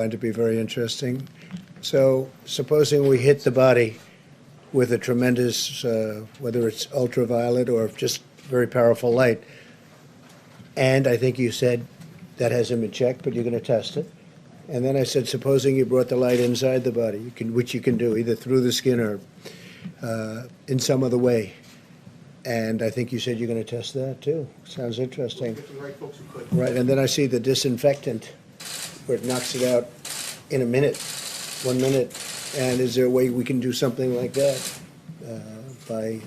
Going to be very interesting. So, supposing we hit the body with a tremendous, whether it's ultraviolet or just very powerful light, and I think you said that hasn't been checked, but you're going to test it. And then I said, supposing you brought the light inside the body, which you can do either through the skin or in some other way. And I think you said you're going to test that too. Sounds interesting. Right, and then I see the disinfectant, where it knocks it out in a minute, 1 minute. And is there a way we can do something like that by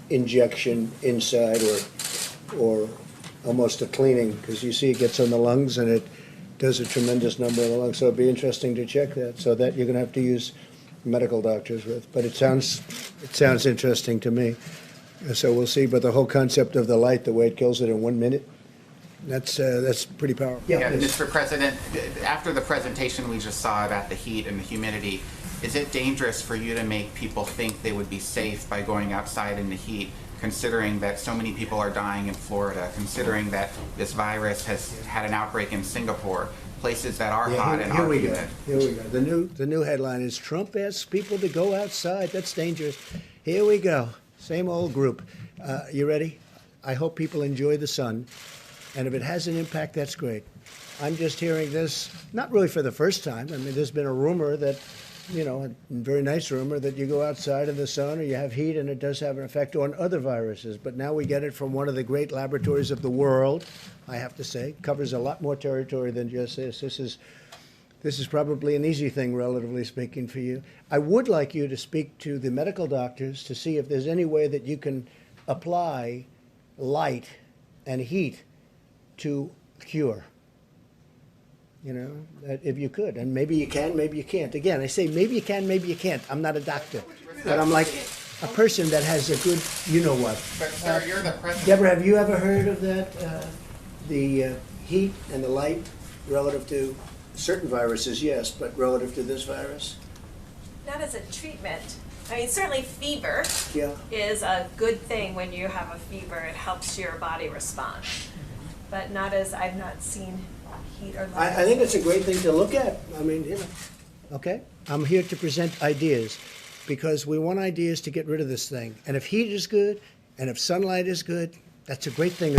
injection inside or almost a cleaning? Because you see it gets on the lungs and it does a tremendous number in the lungs. So it'd be interesting to check that. So that you're going to have to use medical doctors with. But it sounds interesting to me. So we'll see. But the whole concept of the light, the way it kills it in 1 minute, that's pretty powerful. Yeah, Mr. President, after the presentation we just saw about the heat and the humidity, is it dangerous for you to make people think they would be safe by going outside in the heat, considering that so many people are dying in Florida, considering that this virus has had an outbreak in Singapore, places that are hot and are humid? Here we go. The new headline is Trump asks people to go outside. That's dangerous. Here we go. Same old group. You ready? I hope people enjoy the sun. And if it has an impact, that's great. I'm just hearing this, not really for the first time. I mean, there's been a rumor that, a very nice rumor that you go outside in the sun or you have heat and it does have an effect on other viruses. But now we get it from one of the great laboratories of the world, I have to say. Covers a lot more territory than just this. This is probably an easy thing, relatively speaking, for you. I would like you to speak to the medical doctors to see if there's any way that you can apply light and heat to cure. If you could. And maybe you can, maybe you can't. Again, I say maybe you can, maybe you can't. I'm not a doctor. But I'm like a person that has a good, what. But, sir, you're the president. Deborah, have you ever heard of that? The heat and the light relative to certain viruses, yes, but relative to this virus? Not as a treatment. I mean, certainly fever is a good thing. When you have a fever, it helps your body respond. But not as, I've not seen heat or light. I think it's a great thing to look at. I mean, okay? I'm here to present ideas because we want ideas to get rid of this thing. And if heat is good and if sunlight is good, that's a great thing.